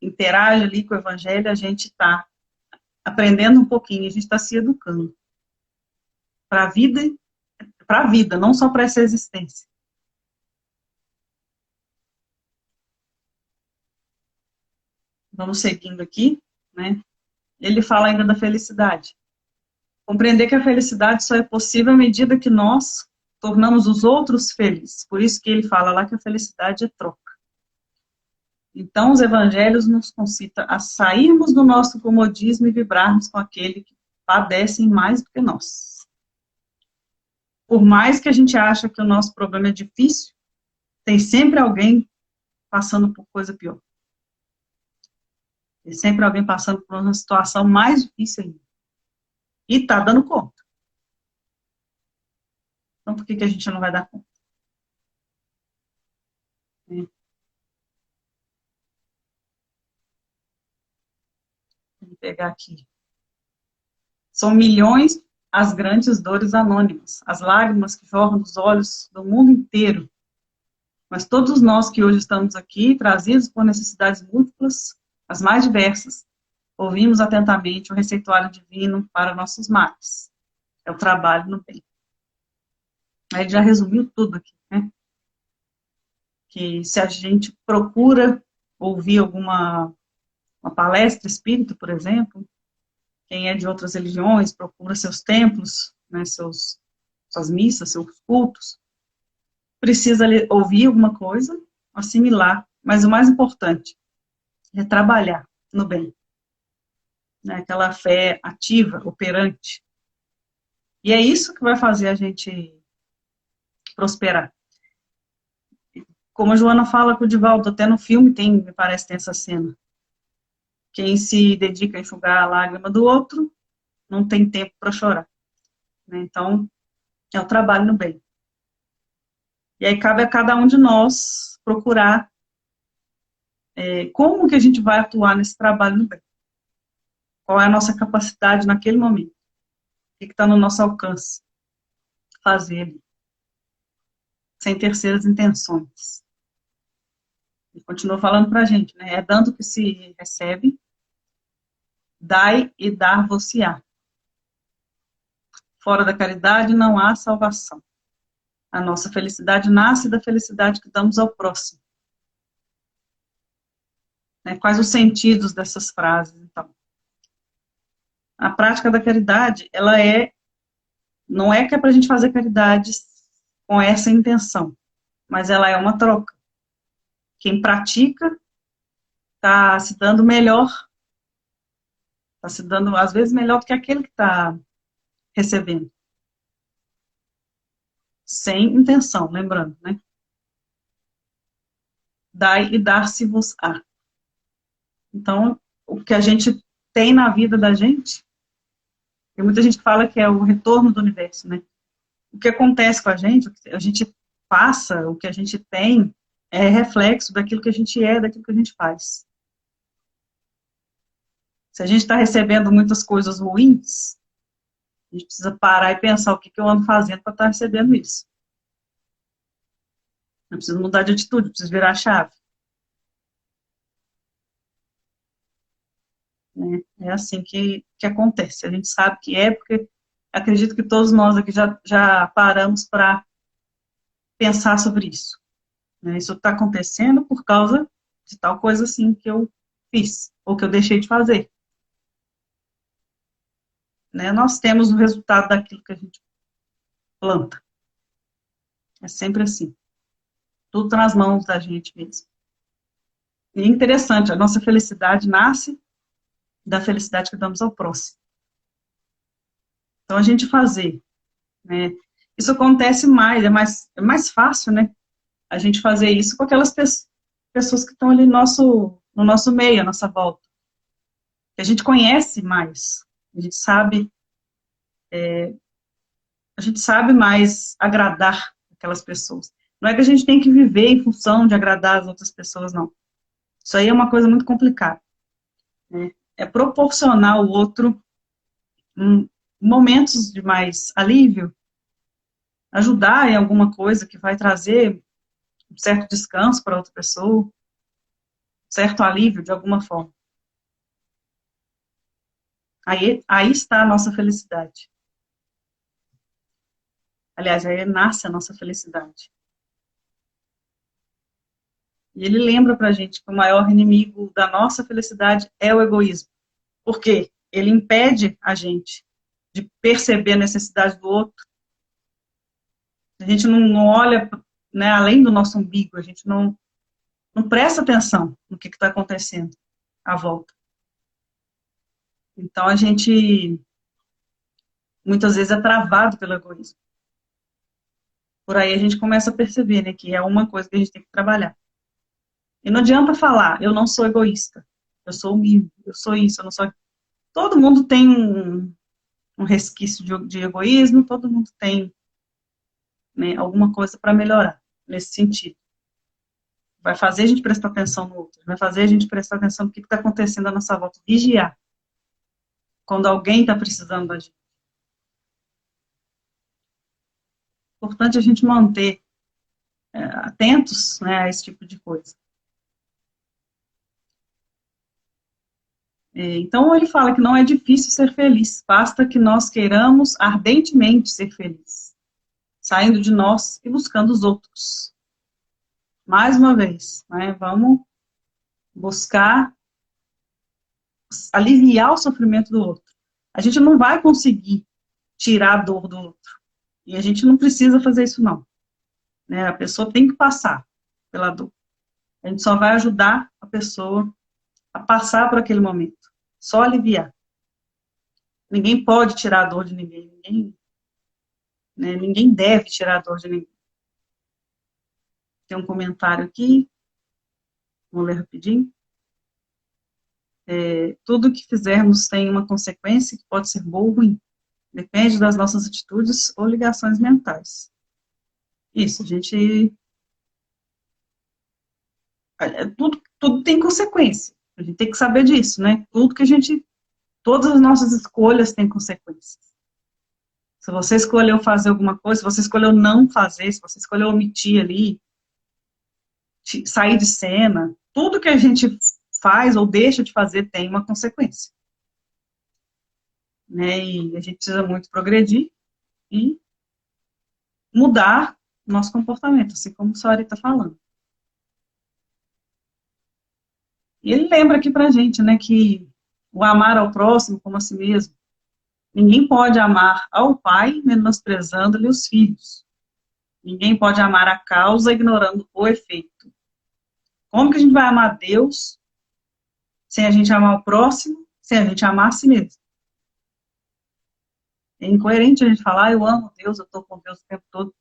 interage ali com o Evangelho, a gente está aprendendo um pouquinho, a gente está se educando. Para a vida, não só para essa existência. Vamos seguindo aqui, né? Ele fala ainda da felicidade. Compreender que a felicidade só é possível à medida que nós tornamos os outros felizes. Por isso que ele fala lá que a felicidade é troca. Então, os evangelhos nos concitam a sairmos do nosso comodismo e vibrarmos com aquele que padecem mais do que nós. Por mais que a gente ache que o nosso problema é difícil, tem sempre alguém passando por coisa pior. Tem sempre alguém passando por uma situação mais difícil ainda. E está dando conta. Então, por que a gente não vai dar conta? Vou pegar aqui. São milhões as grandes dores anônimas, as lágrimas que jorram dos olhos do mundo inteiro. Mas todos nós que hoje estamos aqui, trazidos por necessidades múltiplas, as mais diversas, ouvimos atentamente o receituário divino para nossos males. É o trabalho no bem. Aí ele já resumiu tudo aqui, né? Que se a gente procura ouvir uma palestra espírita, por exemplo, quem é de outras religiões procura seus templos, né, suas missas, seus cultos, precisa ouvir alguma coisa, assimilar, mas o mais importante é trabalhar no bem. Né, aquela fé ativa, operante. E é isso que vai fazer a gente prosperar. Como a Joana fala com o Divaldo, até no filme me parece, tem essa cena. Quem se dedica a enxugar a lágrima do outro, não tem tempo para chorar. Né? Então, é o trabalho no bem. E aí cabe a cada um de nós procurar como que a gente vai atuar nesse trabalho no bem. Qual é a nossa capacidade naquele momento. O que está no nosso alcance. Fazer sem terceiras intenções. Ele continua falando para a gente, né? É dando que se recebe, dai e dar-vos-á. Fora da caridade não há salvação. A nossa felicidade nasce da felicidade que damos ao próximo. Né? Quais os sentidos dessas frases, então? A prática da caridade, ela não é que é para a gente fazer caridade com essa intenção, mas ela é uma troca. Quem pratica está se dando melhor, está se dando, às vezes, melhor do que aquele que está recebendo. Sem intenção, lembrando, né? Dai e dar-se-vos-á. Então, o que a gente tem na vida da gente, tem muita gente que fala que é o retorno do universo, né? O que acontece com a gente passa, o que a gente tem, é reflexo daquilo que a gente é, daquilo que a gente faz. Se a gente está recebendo muitas coisas ruins, a gente precisa parar e pensar o que eu ando fazendo para estar recebendo isso. Eu preciso mudar de atitude, eu preciso virar a chave. É assim que acontece. A gente sabe que é porque acredito que todos nós aqui já paramos para pensar sobre isso. Isso está acontecendo por causa de tal coisa assim que eu fiz, ou que eu deixei de fazer. Nós temos o resultado daquilo que a gente planta. É sempre assim. Tudo está nas mãos da gente mesmo. E é interessante, a nossa felicidade nasce da felicidade que damos ao próximo. Então, a gente fazer, né? Isso acontece mais, é mais fácil, né? A gente fazer isso com aquelas pessoas que estão ali no nosso meio, à nossa volta. Que a gente conhece mais, a gente sabe mais agradar aquelas pessoas. Não é que a gente tem que viver em função de agradar as outras pessoas, não. Isso aí é uma coisa muito complicada, né? É proporcionar ao outro momentos de mais alívio, ajudar em alguma coisa que vai trazer um certo descanso para outra pessoa, um certo alívio de alguma forma. Aí está a nossa felicidade. Aliás, aí nasce a nossa felicidade. E ele lembra pra gente que o maior inimigo da nossa felicidade é o egoísmo. Por quê? Ele impede a gente de perceber a necessidade do outro. A gente não olha, né, além do nosso umbigo, a gente não presta atenção no que está acontecendo à volta. Então, a gente, muitas vezes, é travado pelo egoísmo. Por aí a gente começa a perceber, né, que é uma coisa que a gente tem que trabalhar. E não adianta falar, eu não sou egoísta, eu sou humilde, eu sou isso, eu não sou... Todo mundo tem um resquício de egoísmo, todo mundo tem, né, alguma coisa para melhorar nesse sentido. Vai fazer a gente prestar atenção no outro, vai fazer a gente prestar atenção no que está acontecendo à nossa volta, vigiar quando alguém está precisando da gente. É importante a gente manter atentos, né, a esse tipo de coisa. Então, ele fala que não é difícil ser feliz, basta que nós queiramos ardentemente ser felizes, saindo de nós e buscando os outros. Mais uma vez, né, vamos buscar aliviar o sofrimento do outro. A gente não vai conseguir tirar a dor do outro. E a gente não precisa fazer isso, não. Né, a pessoa tem que passar pela dor. A gente só vai ajudar a pessoa a passar por aquele momento. Só aliviar. Ninguém pode tirar a dor de ninguém. Ninguém deve tirar a dor de ninguém. Tem um comentário aqui. Vou ler rapidinho. Tudo que fizermos tem uma consequência que pode ser boa ou ruim. Depende das nossas atitudes ou ligações mentais. Isso, a gente... Tudo tem consequência. A gente tem que saber disso, né? Todas as nossas escolhas têm consequências. Se você escolheu fazer alguma coisa, se você escolheu não fazer, se você escolheu omitir ali, sair de cena, tudo que a gente faz ou deixa de fazer tem uma consequência. Né? E a gente precisa muito progredir e mudar o nosso comportamento, assim como a senhora está falando. E ele lembra aqui pra gente, né, que o amar ao próximo como a si mesmo. Ninguém pode amar ao pai menosprezando-lhe os filhos. Ninguém pode amar a causa ignorando o efeito. Como que a gente vai amar Deus sem a gente amar o próximo, sem a gente amar a si mesmo? É incoerente a gente falar, eu amo Deus, eu estou com Deus o tempo todo,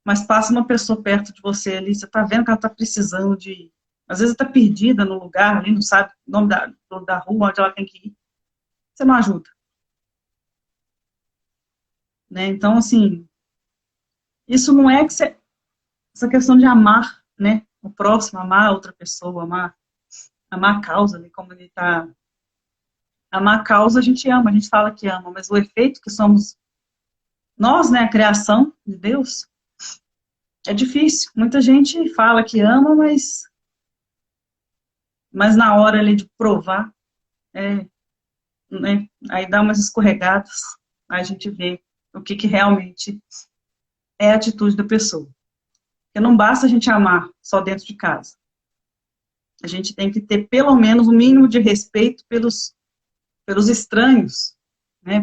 mas passa uma pessoa perto de você ali, você está vendo que ela está precisando de... Às vezes está perdida no lugar ali, não sabe o nome da rua, onde ela tem que ir. Você não ajuda. Né? Então, assim, isso não é que essa questão de amar, né, o próximo, amar a outra pessoa, amar a causa, né, como ele está... Amar a causa a gente ama, a gente fala que ama, mas o efeito que somos nós, né, a criação de Deus, é difícil. Muita gente fala que ama, mas na hora ali de provar, né, aí dá umas escorregadas, aí a gente vê o que realmente é a atitude da pessoa. Porque não basta a gente amar só dentro de casa. A gente tem que ter pelo menos o mínimo de respeito pelos estranhos, né,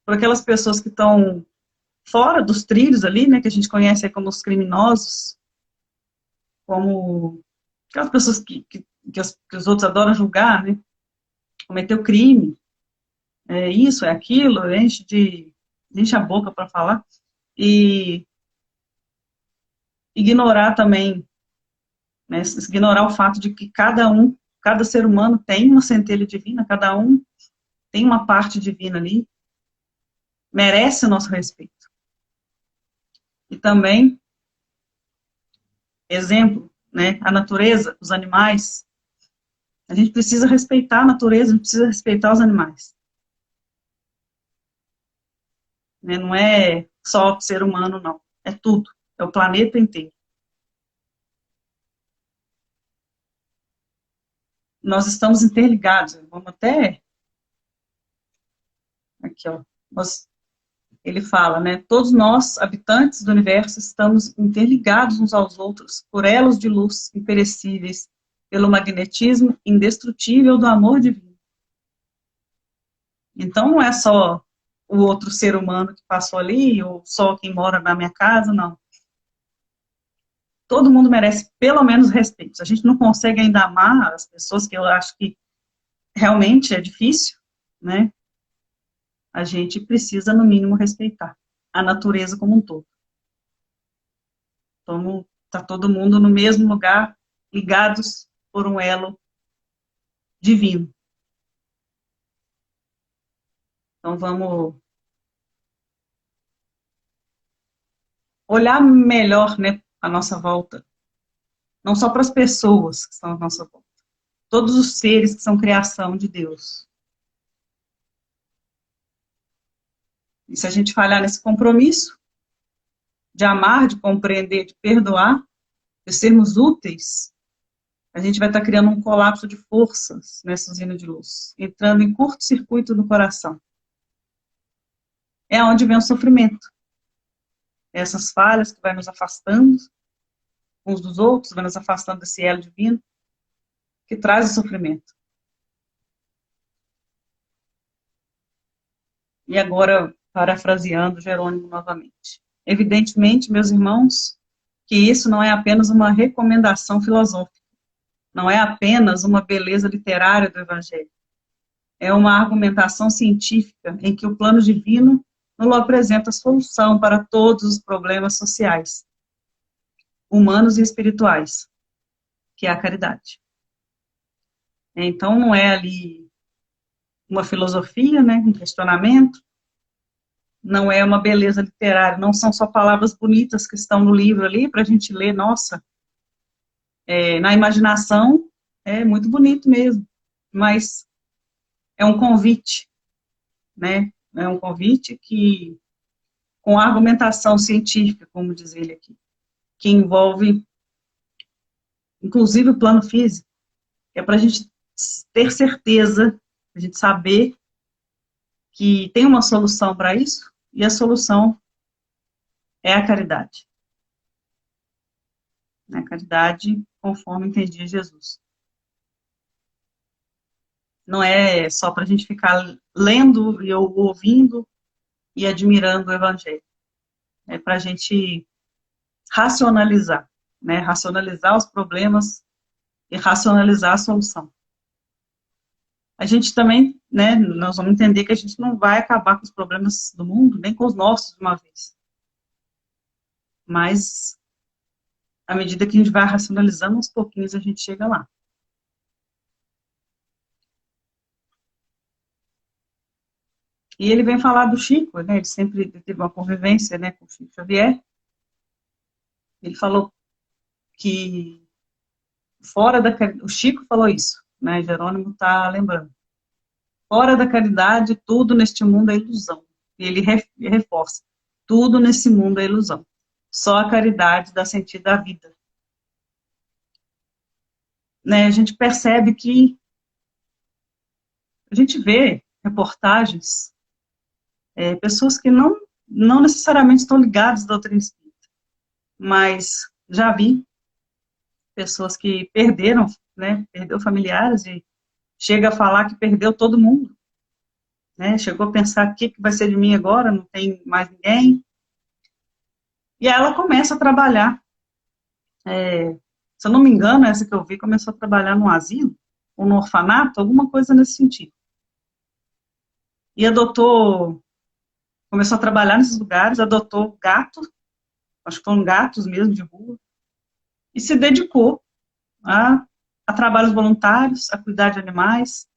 por aquelas pessoas que estão fora dos trilhos ali, né, que a gente conhece aí como os criminosos, como aquelas pessoas que os outros adoram julgar, né, cometeu crime, é isso, é aquilo, enche a boca para falar, e ignorar também, né, ignorar o fato de que cada ser humano tem uma centelha divina, cada um tem uma parte divina ali, merece o nosso respeito. E também exemplo, né, a natureza, os animais. A gente precisa respeitar a natureza, a gente precisa respeitar os animais. Né? Não é só o ser humano, não. É tudo. É o planeta inteiro. Nós estamos interligados. Vamos até... Aqui, ó. Ele fala, né? Todos nós, habitantes do universo, estamos interligados uns aos outros por elos de luz imperecíveis, pelo magnetismo indestrutível do amor divino. Então, não é só o outro ser humano que passou ali, ou só quem mora na minha casa, não. Todo mundo merece pelo menos respeito. A gente não consegue ainda amar as pessoas, que eu acho que realmente é difícil, né? A gente precisa, no mínimo, respeitar a natureza como um todo. Então, está todo mundo no mesmo lugar, ligados por um elo divino. Então, vamos olhar melhor, né, a nossa volta. Não só para as pessoas que estão à nossa volta. Todos os seres que são criação de Deus. E se a gente falhar nesse compromisso, de amar, de compreender, de perdoar, de sermos úteis, a gente vai estar criando um colapso de forças nessa usina de luz, entrando em curto-circuito no coração. É onde vem o sofrimento. Essas falhas que vai nos afastando uns dos outros, vai nos afastando desse elo divino, que traz o sofrimento. E agora, parafraseando Jerônimo novamente. Evidentemente, meus irmãos, que isso não é apenas uma recomendação filosófica, não é apenas uma beleza literária do Evangelho. É uma argumentação científica em que o plano divino nos apresenta a solução para todos os problemas sociais, humanos e espirituais, que é a caridade. Então, não é ali uma filosofia, né, um questionamento, não é uma beleza literária, não são só palavras bonitas que estão no livro ali para a gente ler, nossa, na imaginação é muito bonito mesmo, mas é um convite, né? É um convite que, com argumentação científica, como diz ele aqui, que envolve, inclusive, o plano físico, é para a gente ter certeza, a gente saber que tem uma solução para isso, e a solução é a caridade. A caridade, conforme entendia Jesus. Não é só para a gente ficar lendo e ouvindo e admirando o Evangelho. É para a gente racionalizar, né? Racionalizar os problemas e racionalizar a solução. A gente também, né, nós vamos entender que a gente não vai acabar com os problemas do mundo, nem com os nossos de uma vez. Mas, à medida que a gente vai racionalizando, aos pouquinhos a gente chega lá. E ele vem falar do Chico, né, ele sempre teve uma convivência, né, com o Chico Xavier. Ele falou que fora da... O Chico falou isso, né, Jerônimo está lembrando. Fora da caridade, tudo neste mundo é ilusão. E ele reforça, tudo nesse mundo é ilusão. Só a caridade dá sentido à vida. Né, a gente percebe que a gente vê reportagens, pessoas que não necessariamente estão ligadas à doutrina espírita, mas já vi pessoas que perderam, né, perdeu familiares e chega a falar que perdeu todo mundo, né, chegou a pensar o que vai ser de mim agora, não tem mais ninguém, e aí ela começa a trabalhar, se eu não me engano, essa que eu vi, começou a trabalhar num asilo, ou no orfanato, alguma coisa nesse sentido, e começou a trabalhar nesses lugares, adotou gato, acho que foram gatos mesmo de rua, e se dedicou a trabalhos voluntários, a cuidar de animais,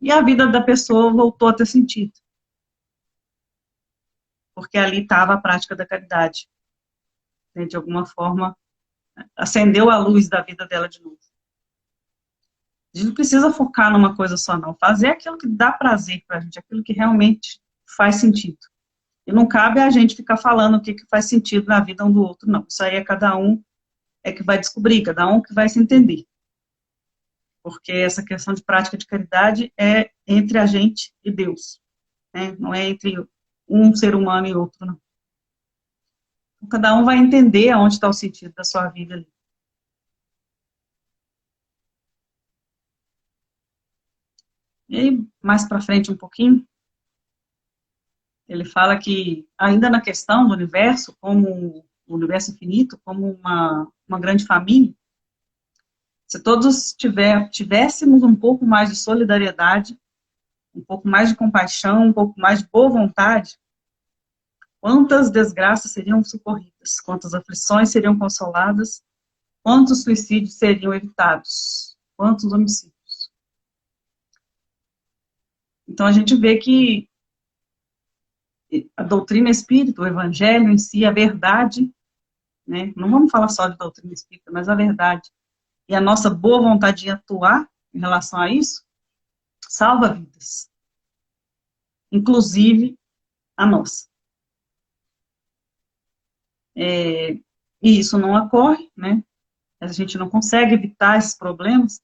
e a vida da pessoa voltou a ter sentido. Porque ali estava a prática da caridade. Né? De alguma forma, acendeu a luz da vida dela de novo. A gente não precisa focar numa coisa só, não. Fazer aquilo que dá prazer pra gente, aquilo que realmente faz sentido. E não cabe a gente ficar falando o que faz sentido na vida um do outro, não. Isso aí é cada um que vai descobrir, cada um que vai se entender. Porque essa questão de prática de caridade é entre a gente e Deus, né? Não é entre um ser humano e outro, não. Então, cada um vai entender aonde está o sentido da sua vida ali. E aí, mais para frente um pouquinho, ele fala que, ainda na questão do universo, como o universo infinito, como uma grande família, se todos tivéssemos um pouco mais de solidariedade, um pouco mais de compaixão, um pouco mais de boa vontade, quantas desgraças seriam socorridas, quantas aflições seriam consoladas, quantos suicídios seriam evitados, quantos homicídios. Então a gente vê que a doutrina espírita, o evangelho em si, a verdade, né? Não vamos falar só de doutrina espírita, mas a verdade, e a nossa boa vontade de atuar em relação a isso, salva vidas. Inclusive a nossa. E isso não ocorre, né? A gente não consegue evitar esses problemas,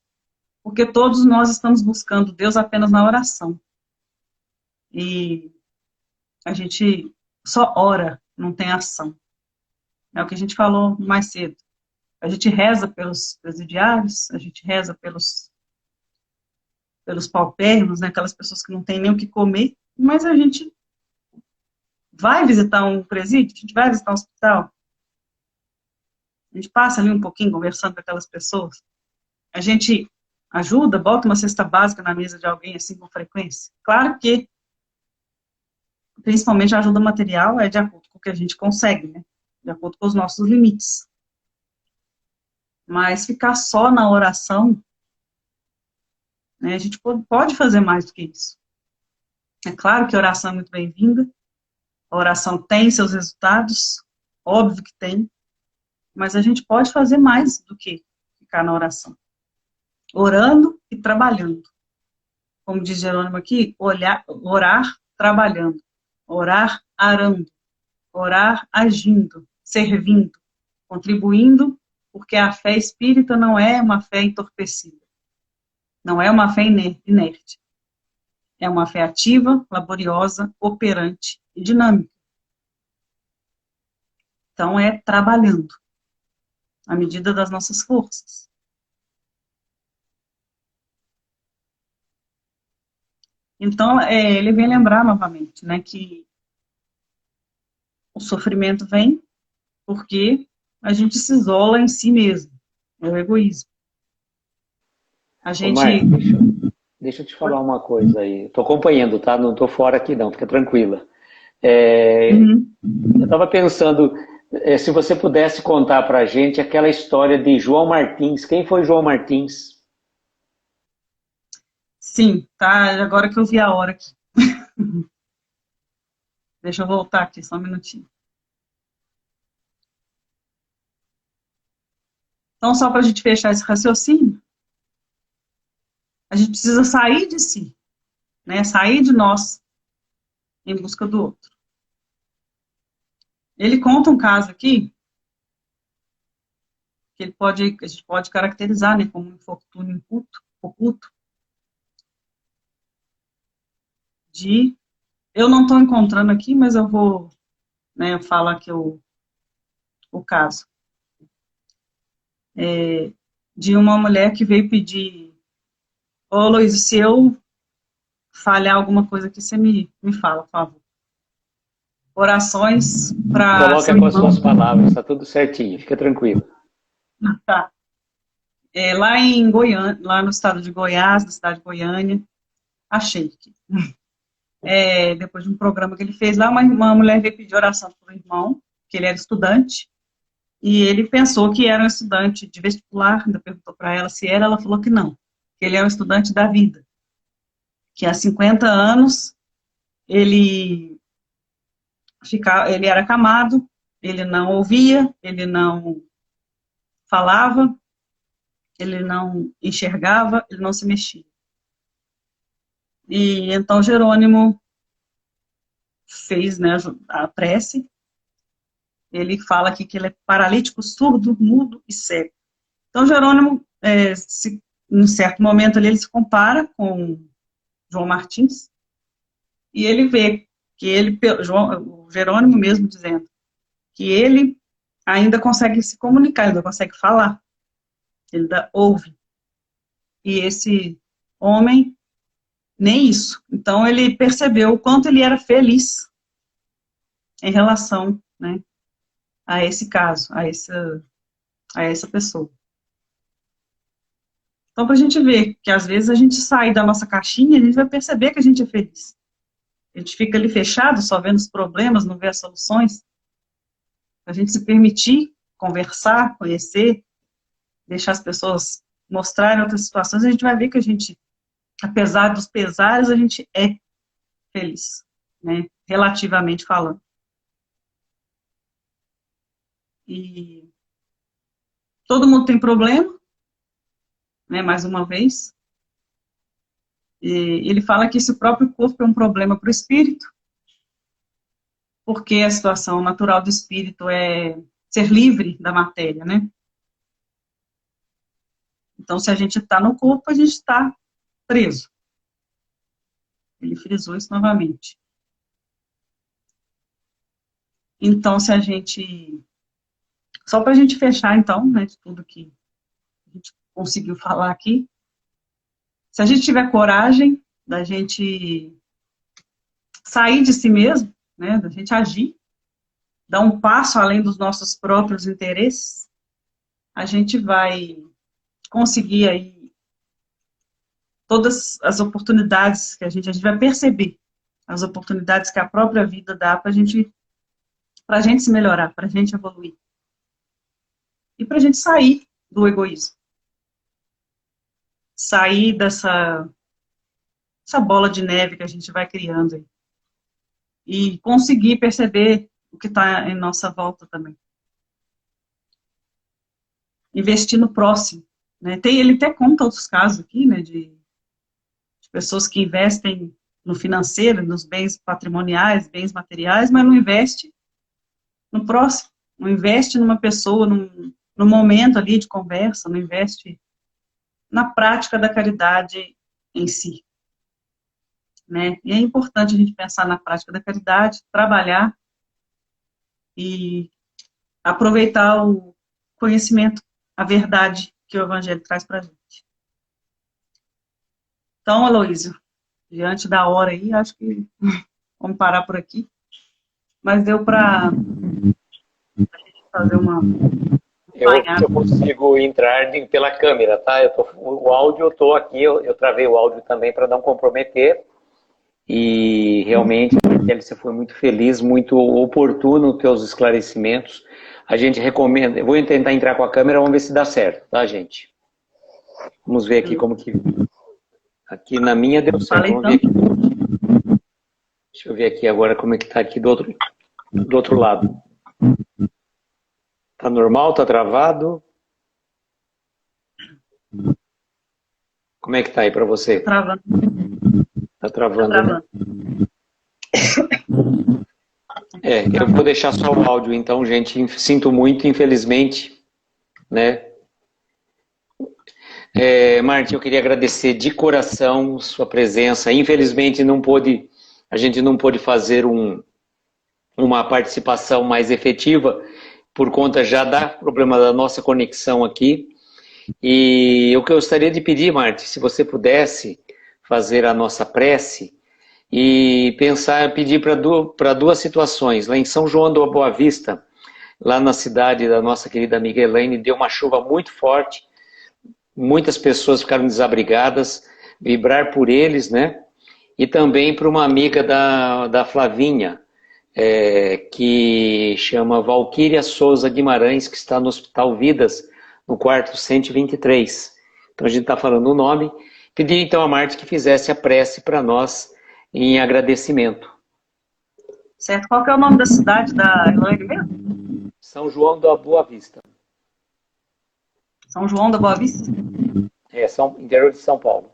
porque todos nós estamos buscando Deus apenas na oração. E a gente só ora, não tem ação. É o que a gente falou mais cedo. A gente reza pelos presidiários, a gente reza pelos paupérrimos, né, aquelas pessoas que não têm nem o que comer, mas a gente vai visitar um presídio, a gente vai visitar um hospital, a gente passa ali um pouquinho conversando com aquelas pessoas, a gente ajuda, bota uma cesta básica na mesa de alguém assim com frequência. Claro que, principalmente a ajuda material é de acordo com o que a gente consegue, né, de acordo com os nossos limites. Mas ficar só na oração, né, a gente pode fazer mais do que isso. É claro que a oração é muito bem-vinda, a oração tem seus resultados, óbvio que tem, mas a gente pode fazer mais do que ficar na oração. Orando e trabalhando. Como diz Jerônimo aqui, orar trabalhando, orar arando, orar agindo, servindo, contribuindo, porque a fé espírita não é uma fé entorpecida, não é uma fé inerte. É uma fé ativa, laboriosa, operante e dinâmica. Então, é trabalhando, à medida das nossas forças. Então, ele vem lembrar novamente, né, que o sofrimento vem porque a gente se isola em si mesmo, é o egoísmo. A Ô, gente... Mari, deixa eu te falar uma coisa aí. Estou acompanhando, tá? Não estou fora aqui não, fica tranquila. Eu estava pensando, se você pudesse contar para a gente aquela história de João Martins. Quem foi João Martins? Sim, tá, agora que eu vi a hora aqui. Deixa eu voltar aqui, só um minutinho. Então, só para a gente fechar esse raciocínio, a gente precisa sair de si, né? Sair de nós em busca do outro. Ele conta um caso aqui que a gente pode caracterizar, né, como um infortúnio oculto de... Eu não estou encontrando aqui, mas eu vou, né, falar aqui o caso. De uma mulher que veio pedir: ô Luiz, se eu falhar alguma coisa aqui, você me fala, por favor. Orações para Coloca seu com irmão. as suas palavras, está tudo certinho, fica tranquilo. Tá. Lá em Goiânia, lá no estado de Goiás, na cidade de Goiânia, achei aqui. Depois de um programa que ele fez lá, uma mulher veio pedir oração para o irmão, que ele era estudante, e ele pensou que era um estudante de vestibular, ainda perguntou para ela se era, ela falou que não, que ele é um estudante da vida, que há 50 anos ele era acamado, ele não ouvia, ele não falava, ele não enxergava, ele não se mexia. E então Jerônimo fez, né, a prece. Ele fala aqui que ele é paralítico, surdo, mudo e cego. Então Jerônimo, em certo momento ali, ele se compara com João Martins, e ele vê que o Jerônimo mesmo dizendo que ele ainda consegue se comunicar, ainda consegue falar, ele ainda ouve. E esse homem, nem isso. Então ele percebeu o quanto ele era feliz em relação, né, a esse caso, a essa pessoa. Então, para a gente ver que às vezes a gente sai da nossa caixinha, a gente vai perceber que a gente é feliz. A gente fica ali fechado, só vendo os problemas, não vê as soluções. A gente se permitir conversar, conhecer, deixar as pessoas mostrarem outras situações, a gente vai ver que a gente, apesar dos pesares, a gente é feliz, né? Relativamente falando. E todo mundo tem problema, né? Mais uma vez. E ele fala que esse próprio corpo é um problema para o espírito, porque a situação natural do espírito é ser livre da matéria, né? Então, se a gente está no corpo, a gente está preso. Ele frisou isso novamente. Então, se a gente... Só para a gente fechar, então, né, de tudo que a gente conseguiu falar aqui, se a gente tiver coragem da gente sair de si mesmo, né, da gente agir, dar um passo além dos nossos próprios interesses, a gente vai conseguir aí todas as oportunidades que a gente vai perceber, as oportunidades que a própria vida dá para a gente se melhorar, para a gente evoluir. E para a gente sair do egoísmo. Sair dessa bola de neve que a gente vai criando aí. E conseguir perceber o que está em nossa volta também. Investir no próximo. Né? Ele até conta outros casos aqui, né, de pessoas que investem no financeiro, nos bens patrimoniais, bens materiais, mas não investe no próximo. Não investe numa pessoa, no momento ali de conversa, não investe na prática da caridade em si. Né? E é importante a gente pensar na prática da caridade, trabalhar e aproveitar o conhecimento, a verdade que o Evangelho traz para a gente. Então, Aloísio, diante da hora aí, acho que vamos parar por aqui. Mas deu para a gente fazer uma... Eu consigo entrar pela câmera, tá? O áudio, eu estou aqui, eu travei o áudio também para não comprometer. E realmente, você foi muito feliz, muito oportuno os teus esclarecimentos. A gente recomenda, eu vou tentar entrar com a câmera, vamos ver se dá certo, tá, gente? Vamos ver aqui como que... Aqui na minha deu certo, vamos ver aqui. Deixa eu ver aqui agora como é que tá aqui do outro lado. Tá normal? Tá travado? Como é que tá aí para você? Travando. Tá travando. Tá travando. Né? Eu vou deixar só o áudio, então, gente. Sinto muito, infelizmente, né? Martim, eu queria agradecer de coração sua presença. Infelizmente, a gente não pôde fazer uma participação mais efetiva, por conta já da problema da nossa conexão aqui. E o que eu gostaria de pedir, Martim, se você pudesse fazer a nossa prece e pedir para duas situações. Lá em São João da Boa Vista, lá na cidade da nossa querida amiga Elaine, deu uma chuva muito forte, muitas pessoas ficaram desabrigadas, vibrar por eles, né? E também para uma amiga da Flavinha, que chama Valquíria Souza Guimarães, que está no Hospital Vidas, no quarto 123. Então a gente está falando o nome. Pedi então a Marta que fizesse a prece para nós em agradecimento. Certo. Qual que é o nome da cidade da Elaine mesmo? São João da Boa Vista. São João da Boa Vista? Interior de São Paulo.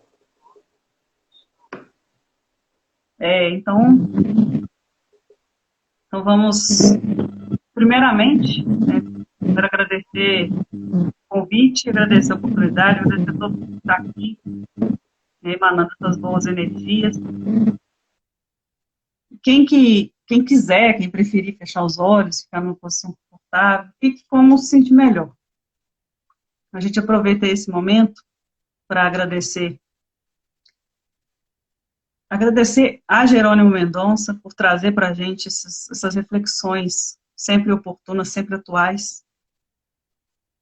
Então vamos, primeiramente, quero agradecer o convite, agradecer a oportunidade, agradecer a todo mundo que está aqui, emanando essas boas energias. Quem quiser, quem preferir fechar os olhos, ficar numa posição confortável, fique como se sentir melhor. A gente aproveita esse momento para agradecer a Jerônimo Mendonça por trazer para a gente essas reflexões sempre oportunas, sempre atuais.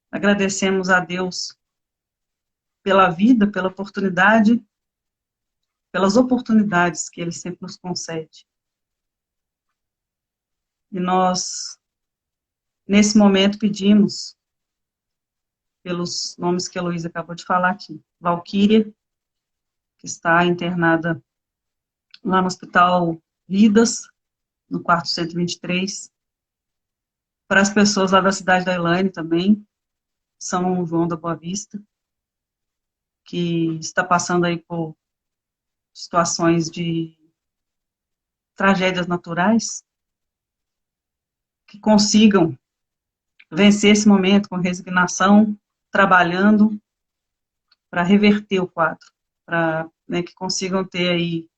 Agradecemos a Deus pela vida, pela oportunidade, pelas oportunidades que Ele sempre nos concede. E nós, nesse momento, pedimos, pelos nomes que a Luísa acabou de falar aqui, Valquíria, que está internada lá no Hospital Vidas, no quarto 123, para as pessoas lá da cidade da Elaine também, São João da Boa Vista, que está passando aí por situações de tragédias naturais, que consigam vencer esse momento com resignação, trabalhando para reverter o quadro, para que consigam ter aí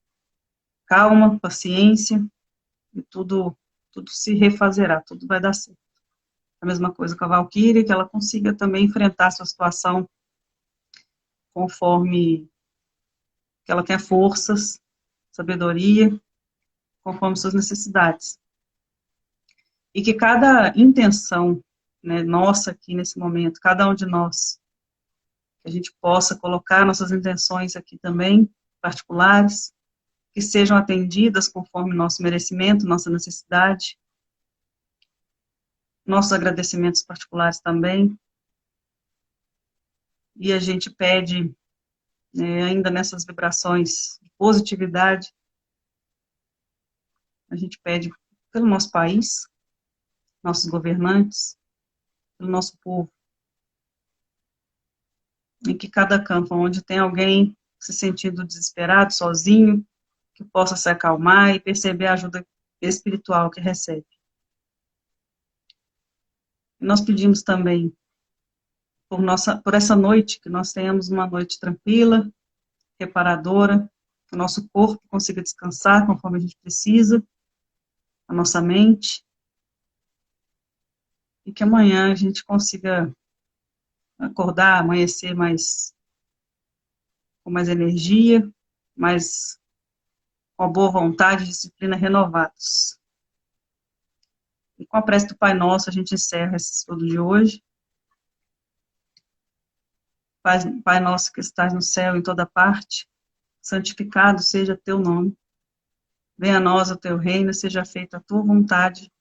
calma, paciência, e tudo se refazerá, tudo vai dar certo. A mesma coisa com a Valquíria, que ela consiga também enfrentar a sua situação conforme que ela tenha forças, sabedoria, conforme suas necessidades. E que cada intenção, nossa aqui nesse momento, cada um de nós, que a gente possa colocar nossas intenções aqui também, particulares, que sejam atendidas conforme nosso merecimento, nossa necessidade, nossos agradecimentos particulares também. E a gente pede, ainda nessas vibrações de positividade, a gente pede pelo nosso país, nossos governantes, pelo nosso povo, em que cada campo onde tem alguém se sentindo desesperado, sozinho, que possa se acalmar e perceber a ajuda espiritual que recebe. E nós pedimos também por essa noite, que nós tenhamos uma noite tranquila, reparadora, que o nosso corpo consiga descansar conforme a gente precisa, a nossa mente, e que amanhã a gente consiga acordar, amanhecer com mais energia, com a boa vontade e disciplina renovados. E com a prece do Pai Nosso, a gente encerra esse estudo de hoje. Pai Nosso que estás no céu, em toda parte, santificado seja teu nome. Venha a nós o teu reino, seja feita a tua vontade,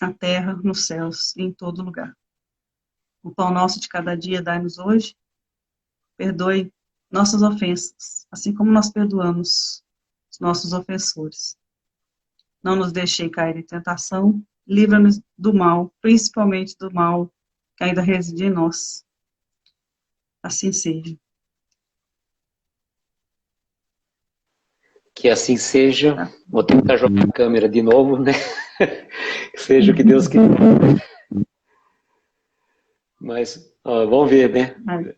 na terra, nos céus e em todo lugar. O pão nosso de cada dia dai-nos hoje. Perdoe nossas ofensas, assim como nós perdoamos os nossos ofensores. Não nos deixei cair em tentação, livra-nos do mal, principalmente do mal que ainda reside em nós. Assim seja. Que assim seja. Vou tentar jogar a câmera de novo, né? Que seja o que Deus quiser. Mas, vamos ver, né?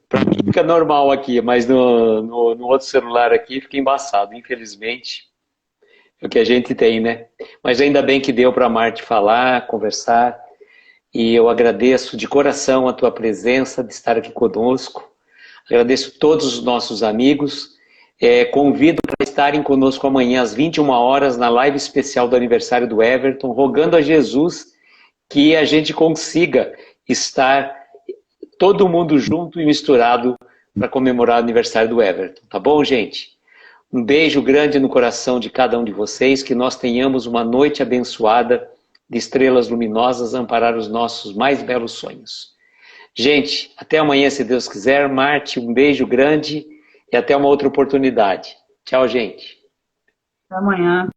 Para mim fica normal aqui, mas no outro celular aqui fica embaçado, infelizmente. É o que a gente tem, né? Mas ainda bem que deu para a Marte falar, conversar. E eu agradeço de coração a tua presença, de estar aqui conosco. Agradeço todos os nossos amigos. Convido para estarem conosco amanhã às 21 horas na live especial do aniversário do Everton, rogando a Jesus que a gente consiga estar todo mundo junto e misturado para comemorar o aniversário do Everton. Tá bom, gente? Um beijo grande no coração de cada um de vocês, que nós tenhamos uma noite abençoada de estrelas luminosas a amparar os nossos mais belos sonhos. Gente, até amanhã, se Deus quiser. Marte, um beijo grande e até uma outra oportunidade. Tchau, gente. Até amanhã.